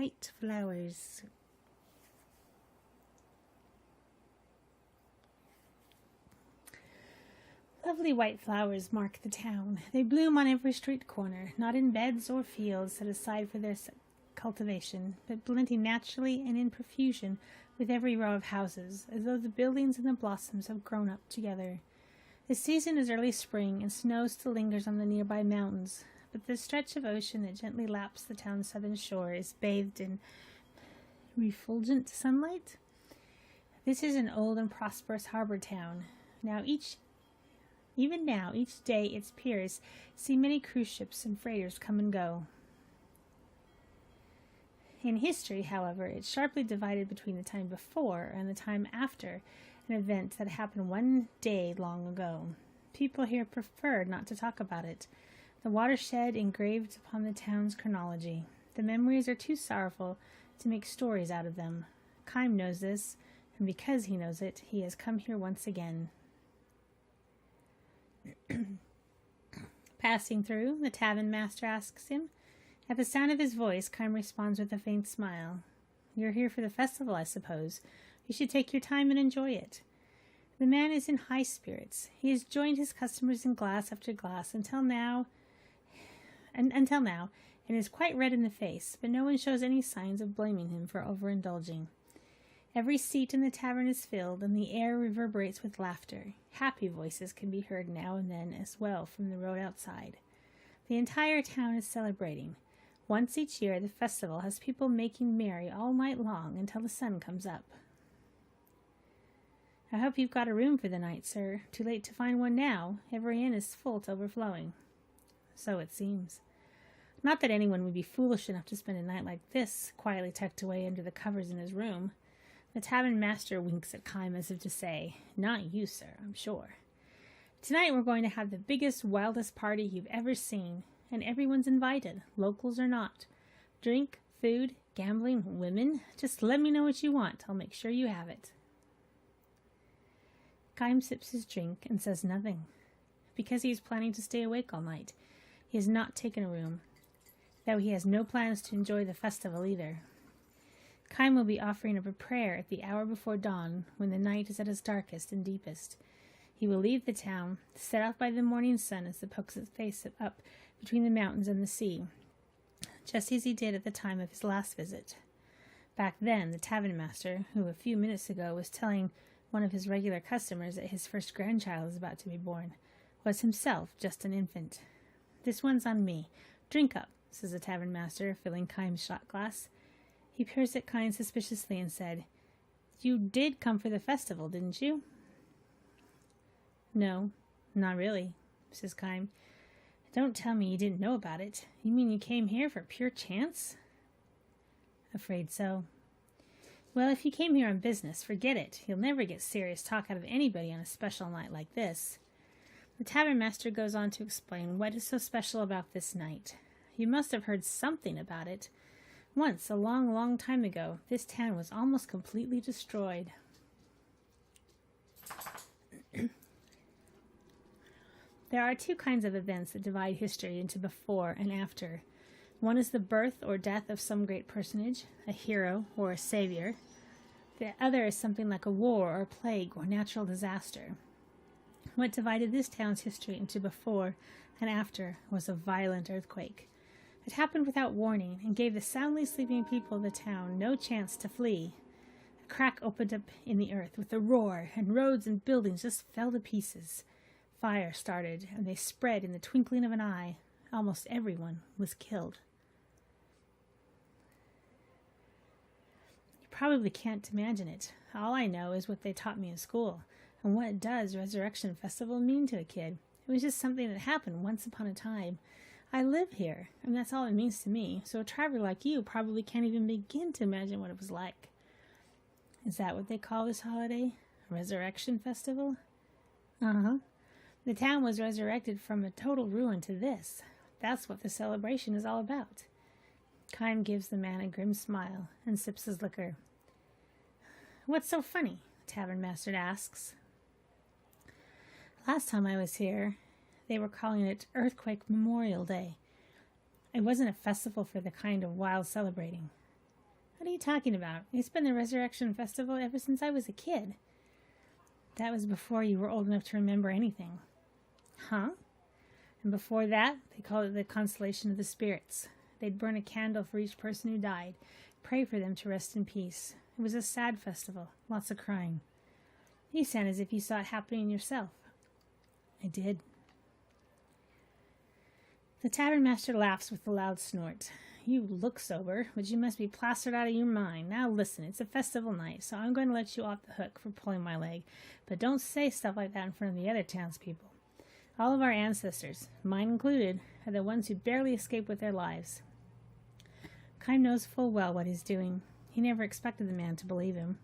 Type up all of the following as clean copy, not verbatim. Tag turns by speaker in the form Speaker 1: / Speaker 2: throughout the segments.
Speaker 1: white flowers. Lovely white flowers mark the town. They bloom on every street corner, not in beds or fields set aside for their cultivation, but blending naturally and in profusion with every row of houses, as though the buildings and the blossoms have grown up together. The season is early spring, and snow still lingers on the nearby mountains, but the stretch of ocean that gently laps the town's southern shore is bathed in refulgent sunlight. This is an old and prosperous harbor town. Even now, each day its piers see many cruise ships and freighters come and go. In history, however, it's sharply divided between the time before and the time after an event that happened one day long ago. People here prefer not to talk about it. The watershed engraved upon the town's chronology. The memories are too sorrowful to make stories out of them. Kime knows this, and because he knows it, he has come here once again. Passing through, the tavern master asks him. At the sound of his voice, Kime responds with a faint smile. You're here for the festival, I suppose. You should take your time and enjoy it. The man is in high spirits. He has joined his customers in glass after glass until now, and is quite red in the face, but no one shows any signs of blaming him for overindulging. Every seat in the tavern is filled, and the air reverberates with laughter. Happy voices can be heard now and then as well from the road outside. The entire town is celebrating. Once each year, the festival has people making merry all night long until the sun comes up. I hope you've got a room for the night, sir. Too late to find one now. Every inn is full to overflowing. So it seems. Not that anyone would be foolish enough to spend a night like this, quietly tucked away under the covers in his room. The tavern master winks at Kime as if to say, Not you, sir, I'm sure. Tonight we're going to have the biggest, wildest party you've ever seen, and everyone's invited, locals or not. Drink, food, gambling, women. Just let me know what you want. I'll make sure you have it. Kime sips his drink and says nothing. Because he is planning to stay awake all night, he has not taken a room, though he has no plans to enjoy the festival either. Kime will be offering up a prayer at the hour before dawn, when the night is at its darkest and deepest. He will leave the town, set off by the morning sun as it pokes its face up between the mountains and the sea, just as he did at the time of his last visit. Back then, the tavern master, who a few minutes ago was telling one of his regular customers that his first grandchild is about to be born, was himself just an infant. This one's on me. Drink up, says the tavern master, filling Kime's shot glass. He peers at Kime suspiciously and said, You did come for the festival, didn't you? No, not really, says Kime. Don't tell me you didn't know about it. You mean you came here for pure chance? Afraid so. Well, if you came here on business, forget it. You'll never get serious talk out of anybody on a special night like this. The tavern master goes on to explain what is so special about this night. You must have heard something about it. Once, a long, long time ago, this town was almost completely destroyed. There are two kinds of events that divide history into before and after. One is the birth or death of some great personage, a hero or a savior. The other is something like a war or a plague or natural disaster. What divided this town's history into before and after was a violent earthquake. It happened without warning and gave the soundly sleeping people of the town no chance to flee. A crack opened up in the earth with a roar, and roads and buildings just fell to pieces. Fire started, and they spread in the twinkling of an eye. Almost everyone was killed. You probably can't imagine it. All I know is what they taught me in school, and what does Resurrection Festival mean to a kid. It was just something that happened once upon a time. I live here, and that's all it means to me, so a traveler like you probably can't even begin to imagine what it was like. Is that what they call this holiday? Resurrection Festival? Uh-huh. The town was resurrected from a total ruin to this. That's what the celebration is all about. Kime gives the man a grim smile and sips his liquor. What's so funny? The tavern master asks. Last time I was here, they were calling it Earthquake Memorial Day. It wasn't a festival for the kind of wild celebrating. What are you talking about? It's been the Resurrection Festival ever since I was a kid. That was before you were old enough to remember anything. Huh? And before that, they called it the Consolation of the Spirits. They'd burn a candle for each person who died, pray for them to rest in peace. It was a sad festival, lots of crying. You sound as if you saw it happening yourself. I did. The tavern master laughs with a loud snort. You look sober, but you must be plastered out of your mind. Now listen, it's a festival night, so I'm going to let you off the hook for pulling my leg. But don't say stuff like that in front of the other townspeople. All of our ancestors, mine included, are the ones who barely escape with their lives. Kym knows full well what he's doing. He never expected the man to believe him.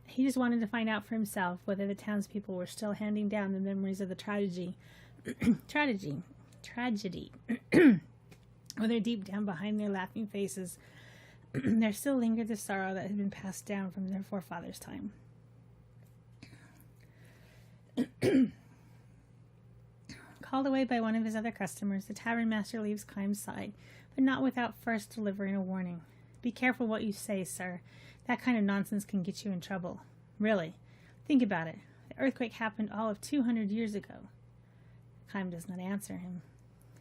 Speaker 1: He just wanted to find out for himself whether the townspeople were still handing down the memories of the tragedy. Whether deep down behind their laughing faces, there still lingered the sorrow that had been passed down from their forefathers' time. Called away by one of his other customers, the tavern master leaves Kym's side, but not without first delivering a warning. Be careful what you say, sir. That kind of nonsense can get you in trouble. Really. Think about it. The earthquake happened all of 200 years ago. Kym does not answer him.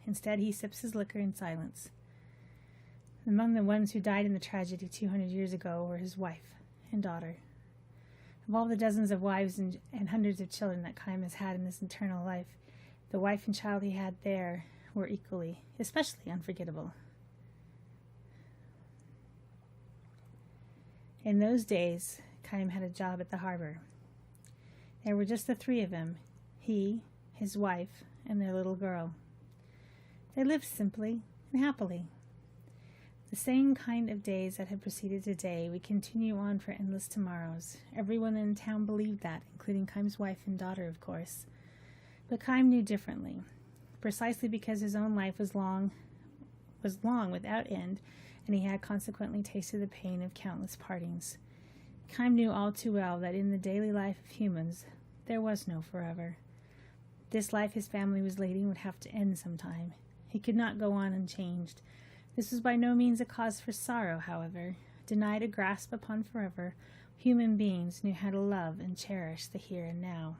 Speaker 1: Instead, he sips his liquor in silence. Among the ones who died in the tragedy 200 years ago were his wife and daughter. Of all the dozens of wives and hundreds of children that Kym has had in this eternal life, the wife and child he had there were equally, especially unforgettable. In those days, Kym had a job at the harbor. There were just the three of them, he, his wife, and their little girl. They lived simply and happily. The same kind of days that had preceded today would continue on for endless tomorrows. Everyone in town believed that, including Kym's wife and daughter, of course. But Kym knew differently, precisely because his own life was long without end, and he had consequently tasted the pain of countless partings. Kym knew all too well that in the daily life of humans, there was no forever. This life his family was leading would have to end sometime. He could not go on unchanged. This was by no means a cause for sorrow, however. Denied a grasp upon forever, human beings knew how to love and cherish the here and now.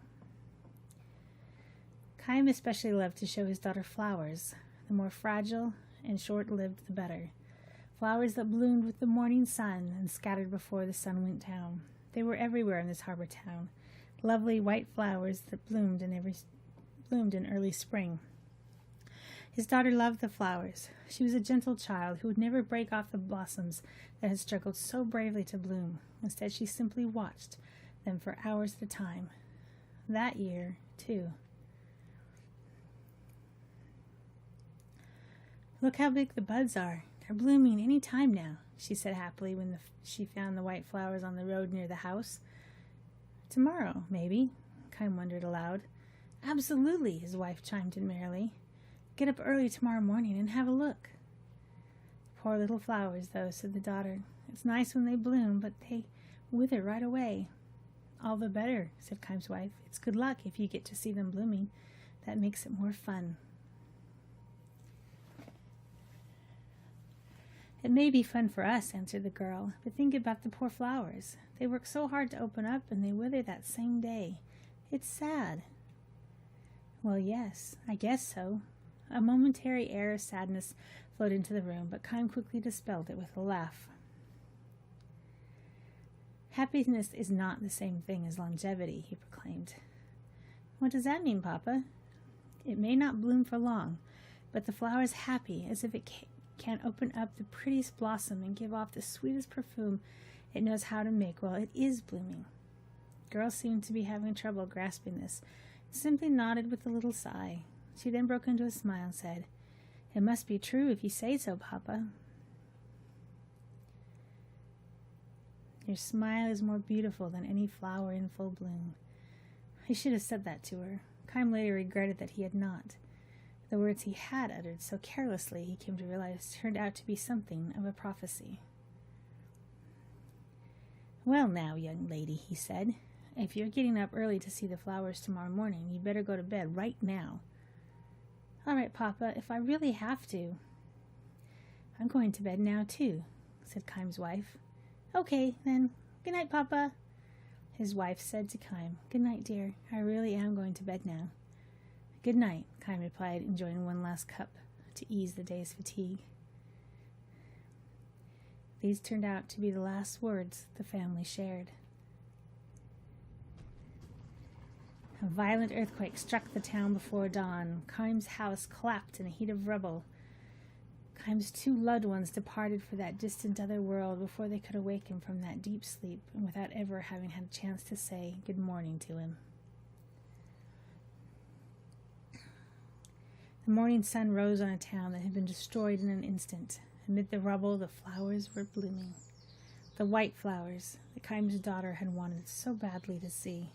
Speaker 1: Kym especially loved to show his daughter flowers. The more fragile and short-lived, the better. Flowers that bloomed with the morning sun and scattered before the sun went down. They were everywhere in this harbor town. Lovely white flowers that bloomed in early spring. His daughter loved the flowers. She was a gentle child who would never break off the blossoms that had struggled so bravely to bloom. Instead, she simply watched them for hours at a time. That year, too. Look how big the buds are. They're blooming any time now, she said happily when she found the white flowers on the road near the house. Tomorrow, maybe, Kym wondered aloud. Absolutely, his wife chimed in merrily. Get up early tomorrow morning and have a look. Poor little flowers, though, said the daughter. It's nice when they bloom, but they wither right away. All the better, said Kym's wife. It's good luck if you get to see them blooming. That makes it more fun. It may be fun for us, answered the girl, but think about the poor flowers. They work so hard to open up, and they wither that same day. It's sad. Well, yes, I guess so. A momentary air of sadness flowed into the room, but Kym quickly dispelled it with a laugh. Happiness is not the same thing as longevity, he proclaimed. What does that mean, Papa? It may not bloom for long, but the flower is happy, as if it can open up the prettiest blossom and give off the sweetest perfume it knows how to make while it is blooming. Girl seemed to be having trouble grasping this, simply nodded with a little sigh. She then broke into a smile and said, It must be true if you say so, Papa. Your smile is more beautiful than any flower in full bloom. He should have said that to her. Kym later regretted that he had not. The words he had uttered so carelessly, he came to realize, turned out to be something of a prophecy. Well now, young lady, he said, if you're getting up early to see the flowers tomorrow morning, you'd better go to bed right now. All right, Papa, if I really have to. I'm going to bed now, too. said Keim's wife. Okay, then. Good night, Papa. His wife said to Keim, Good night, dear. I really am going to bed now. Good night, Keim replied, enjoying one last cup to ease the day's fatigue. These turned out to be the last words the family shared. A violent earthquake struck the town before dawn. Keim's house collapsed in a heap of rubble. Keim's two loved ones departed for that distant other world before they could awaken from that deep sleep, and without ever having had a chance to say good morning to him. The morning sun rose on a town that had been destroyed in an instant. Amid the rubble, the flowers were blooming. The white flowers that Keim's daughter had wanted so badly to see.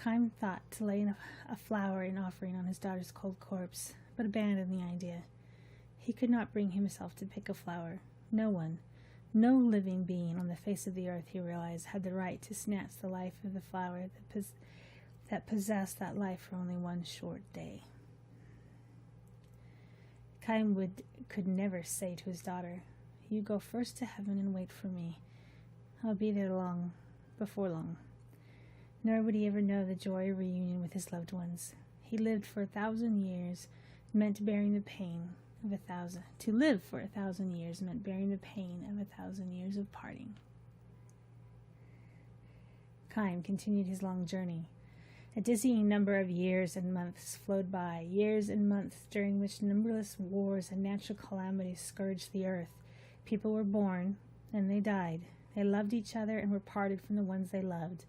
Speaker 1: Keim thought to lay a flower in offering on his daughter's cold corpse, but abandoned the idea. He could not bring himself to pick a flower. No one, no living being on the face of the earth, he realized, had the right to snatch the life of the flower that possessed that life for only one short day. Keim could never say to his daughter, You go first to heaven and wait for me. I'll be there before long. Nor would he ever know the joy of reunion with his loved ones. He lived for 1,000 years, meant bearing the pain of 1,000. To live for 1,000 years meant bearing the pain of 1,000 years of parting. Keim continued his long journey. A dizzying number of years and months flowed by, years and months during which numberless wars and natural calamities scourged the earth. People were born, and they died. They loved each other and were parted from the ones they loved.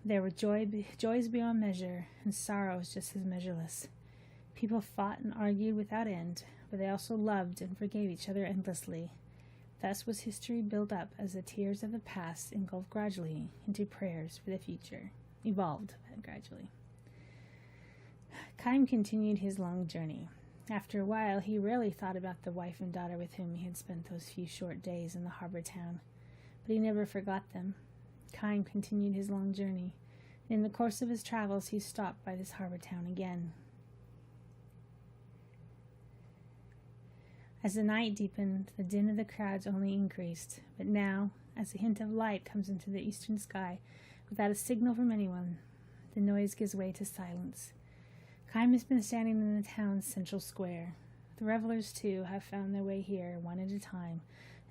Speaker 1: There were joys beyond measure, and sorrows just as measureless. People fought and argued without end, but they also loved and forgave each other endlessly. Thus was history built up as the tears of the past engulfed gradually into prayers for the future. Evolved gradually. Keim continued his long journey. After a while, he rarely thought about the wife and daughter with whom he had spent those few short days in the harbor town, but he never forgot them. Keim continued his long journey. In the course of his travels, he stopped by this harbor town again. As the night deepened, the din of the crowds only increased, but now, as a hint of light comes into the eastern sky, without a signal from anyone, the noise gives way to silence. Keim has been standing in the town's central square. The revelers, too, have found their way here, one at a time,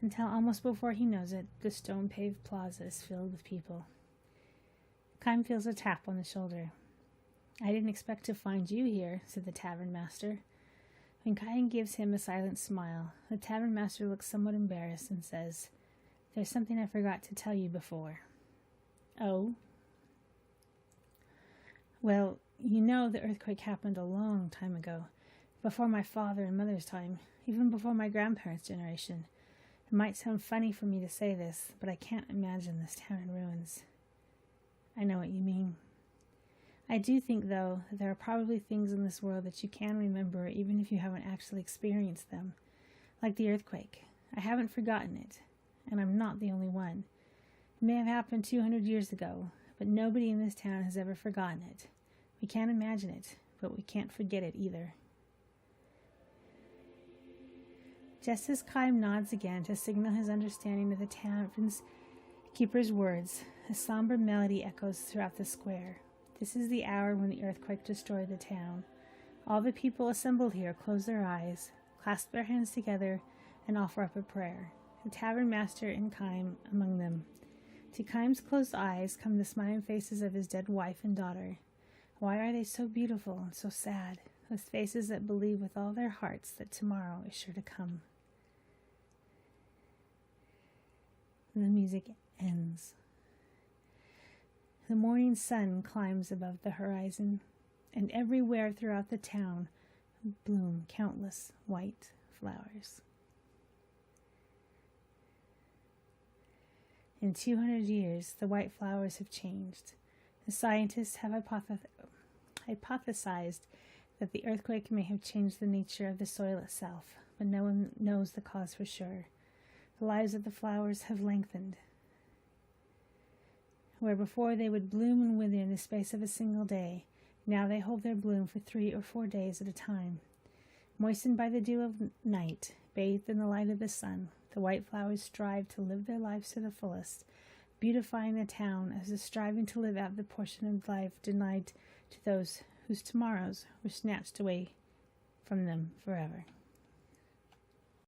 Speaker 1: until almost before he knows it, the stone-paved plaza is filled with people. Keim feels a tap on the shoulder. I didn't expect to find you here, said the tavern master. When Keim gives him a silent smile, the tavern master looks somewhat embarrassed and says, There's something I forgot to tell you before. Oh? Well, you know the earthquake happened a long time ago, before my father and mother's time, even before my grandparents' generation. It might sound funny for me to say this, but I can't imagine this town in ruins. I know what you mean. I do think, though, that there are probably things in this world that you can remember even if you haven't actually experienced them, like the earthquake. I haven't forgotten it, and I'm not the only one. It may have happened 200 years ago, but nobody in this town has ever forgotten it. We can't imagine it, but we can't forget it either. Just as Keim nods again to signal his understanding of the tavern's keeper's words, a somber melody echoes throughout the square. This is the hour when the earthquake destroyed the town. All the people assembled here close their eyes, clasp their hands together, and offer up a prayer, the tavern master and Keim among them. To Keim's closed eyes come the smiling faces of his dead wife and daughter. Why are they so beautiful and so sad, those faces that believe with all their hearts that tomorrow is sure to come? The music ends. The morning sun climbs above the horizon, and everywhere throughout the town bloom countless white flowers. In 200 years, the white flowers have changed. The scientists have hypothesized that the earthquake may have changed the nature of the soil itself, but no one knows the cause for sure. The lives of the flowers have lengthened. Where before they would bloom and wither in the space of a single day, now they hold their bloom for 3 or 4 days at a time. Moistened by the dew of night, bathed in the light of the sun, the white flowers strive to live their lives to the fullest, beautifying the town as the striving to live out the portion of life denied to those whose tomorrows were snatched away from them forever.